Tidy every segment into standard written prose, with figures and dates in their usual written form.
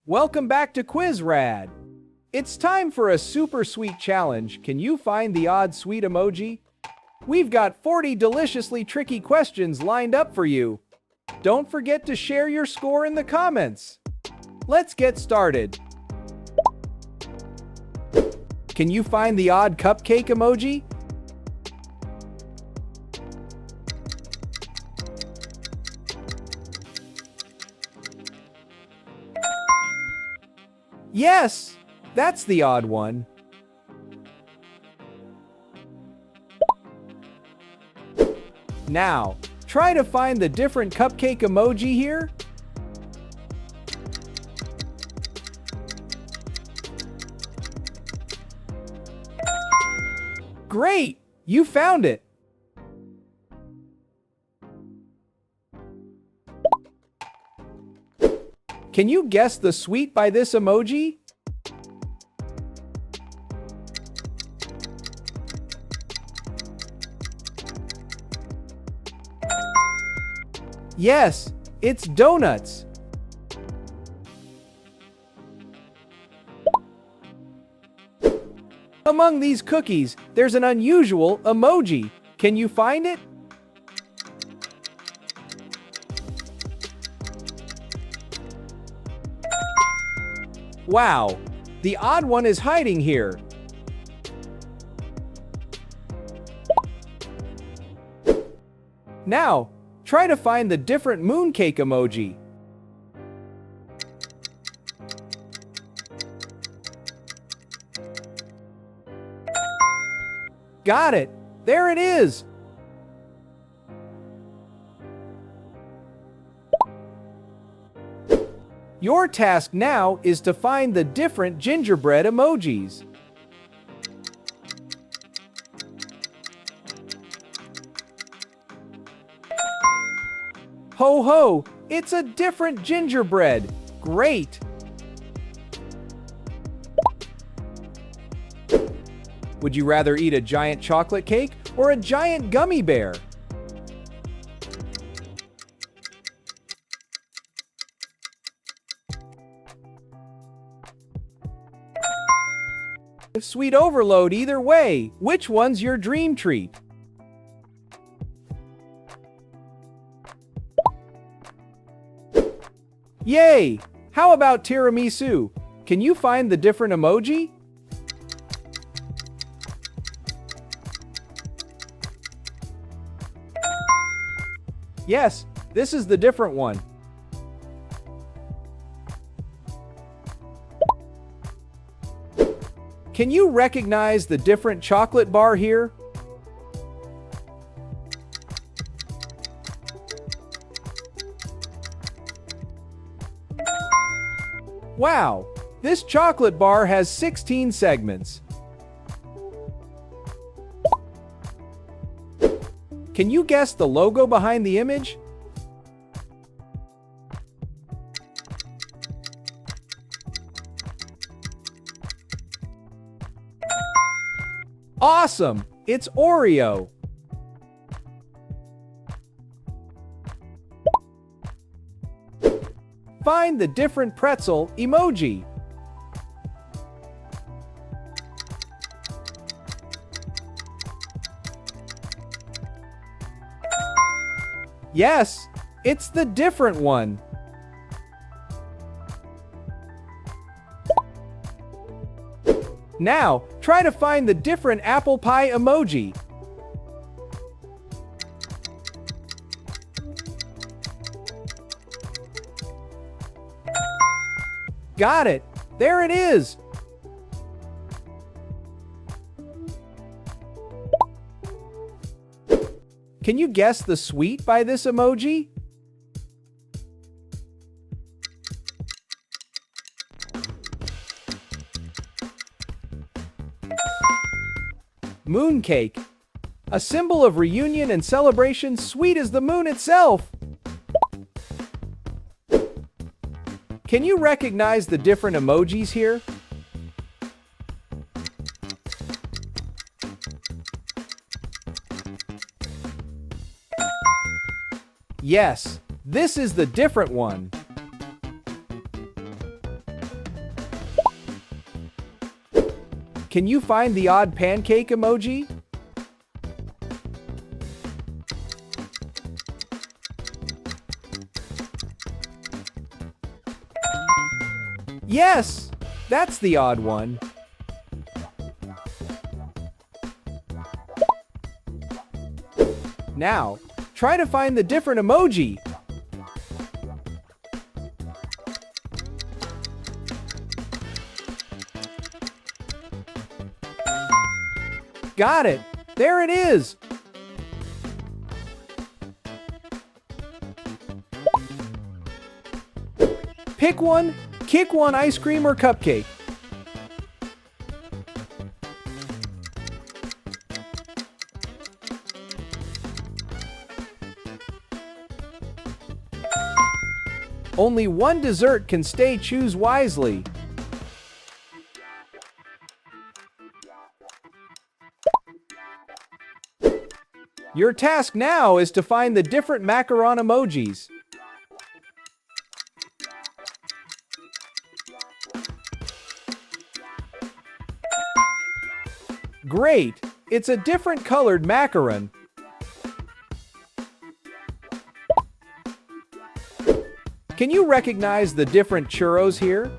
Welcome back to Quiz RAD. It's time for a super sweet challenge. Can you find the odd sweet emoji? We've got 40 deliciously tricky questions lined up for you. Don't forget to share your score in the comments. Let's get started. Can you find the odd cupcake emoji? Yes, that's the odd one. Now, try to find the different cupcake emoji here. Great! You found it! Can you guess the sweet by this emoji? Yes, it's donuts. Among these cookies, there's an unusual emoji. Can you find it? Wow, the odd one is hiding here. Now, try to find the different mooncake emoji. Got it! There it is! Your task now is to find the different gingerbread emojis. Ho ho! It's a different gingerbread! Great! Would you rather eat a giant chocolate cake or a giant gummy bear? Sweet overload either way. Which one's your dream treat? Yay! How about tiramisu? Can you find the different emoji? Yes, this is the different one. Can you recognize the different chocolate bar here? Wow, this chocolate bar has 16 segments. Can you guess the logo behind the image? Awesome! It's Oreo. Find the different pretzel emoji. Yes, it's the different one. Now, try to find the different apple pie emoji. Got it! There it is! Can you guess the sweet by this emoji? Mooncake. A symbol of reunion and celebration, sweet as the moon itself. Can you recognize the different emojis here? Yes, this is the different one. Can you find the odd pancake emoji? Yes, that's the odd one. Now, try to find the different emoji. Got it! There it is! Pick one, kick one ice cream or cupcake. Only one dessert can stay, choose wisely. Your task now is to find the different macaron emojis. Great! It's a different colored macaron. Can you recognize the different churros here?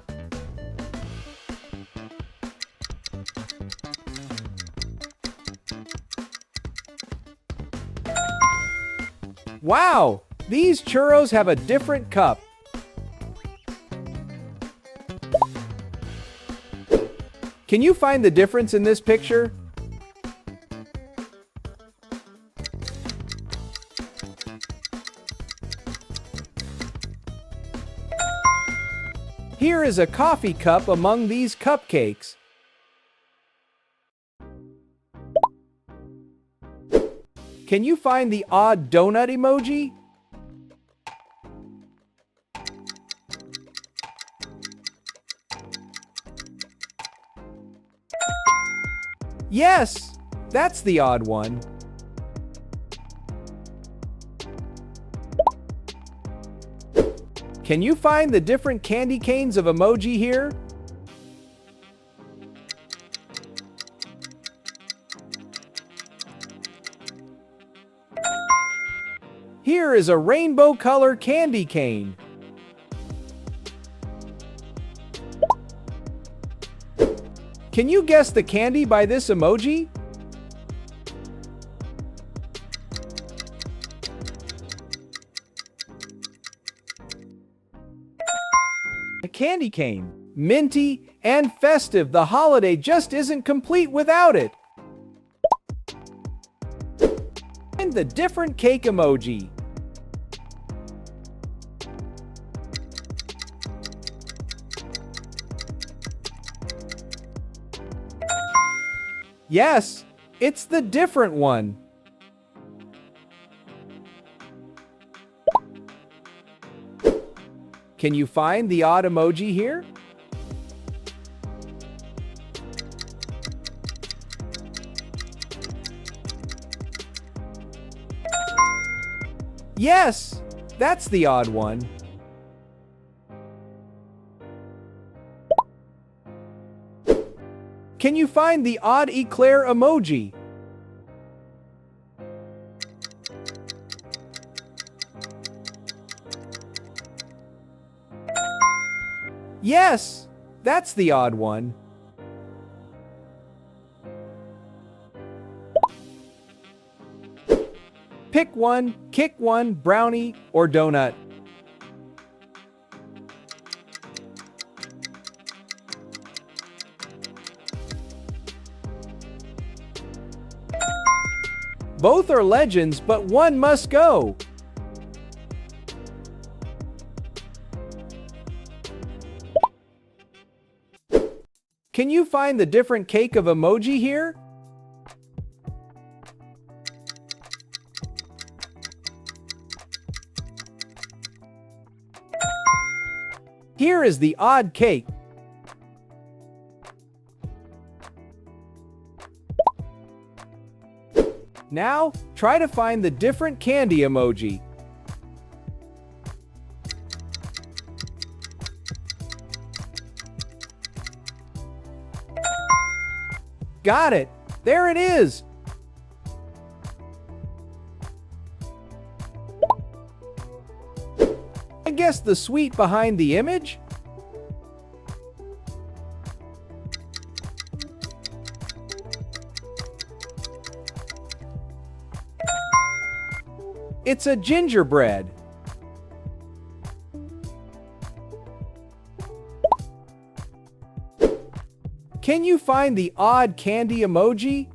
Wow! These churros have a different cup. Can you find the difference in this picture? Here is a coffee cup among these cupcakes. Can you find the odd donut emoji? Yes, that's the odd one. Can you find the different candy canes of emoji here? Here is a rainbow color candy cane. Can you guess the candy by this emoji? A candy cane. Minty and festive, the holiday just isn't complete without it. And the different cake emoji. Yes, it's the different one. Can you find the odd emoji here? Yes, that's the odd one. Can you find the odd eclair emoji? Yes, that's the odd one. Pick one, kick one, brownie or donut. Both are legends, but one must go. Can you find the different cake of emoji here? Here is the odd cake. Now, try to find the different candy emoji. Got it! There it is! I guess the sweet behind the image? It's a gingerbread. Can you find the odd candy emoji?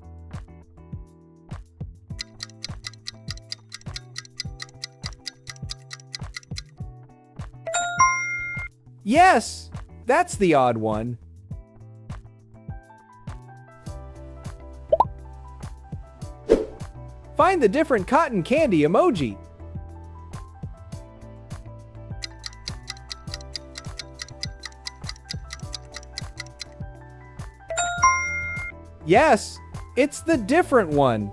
Yes, that's the odd one. Find the different cotton candy emoji. Yes, it's the different one.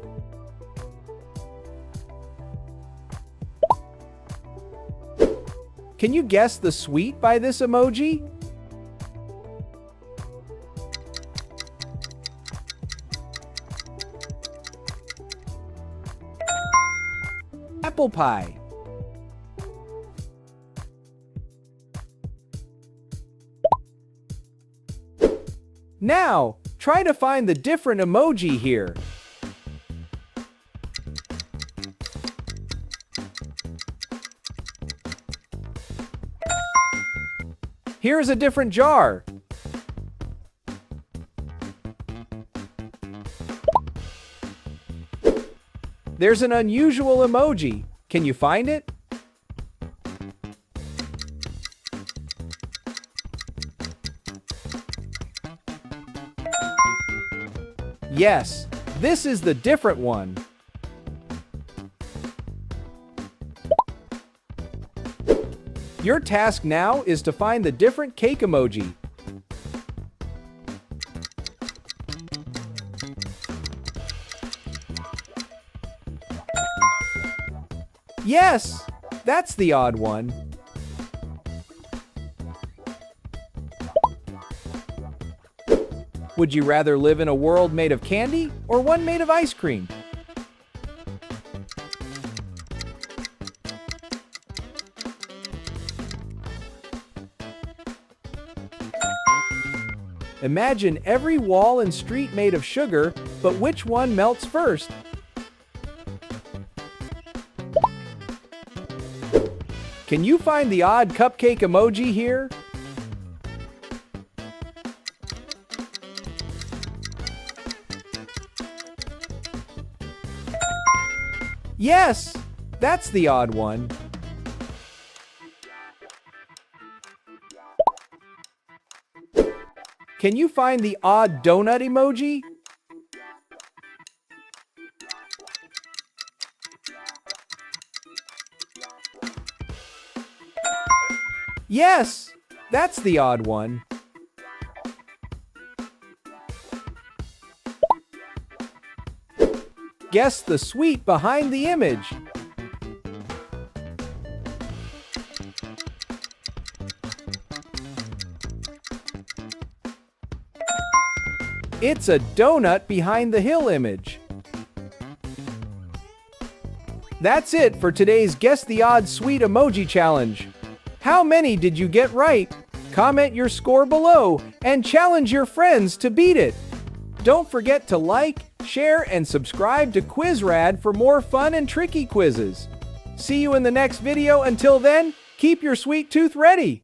Can you guess the sweet by this emoji? Apple pie. Now, try to find the different emoji here. Here's a different jar. There's an unusual emoji. Can you find it? Yes, this is the different one. Your task now is to find the different cake emoji. Yes, that's the odd one. Would you rather live in a world made of candy or one made of ice cream? Imagine every wall and street made of sugar, but which one melts first? Can you find the odd cupcake emoji here? Yes, that's the odd one. Can you find the odd donut emoji? Yes, that's the odd one. Guess the sweet behind the image. It's a donut behind the hill image. That's it for today's Guess the Odd Sweet Emoji Challenge. How many did you get right? Comment your score below and challenge your friends to beat it. Don't forget to like, share, and subscribe to QuizRAD for more fun and tricky quizzes. See you in the next video. Until then, keep your sweet tooth ready.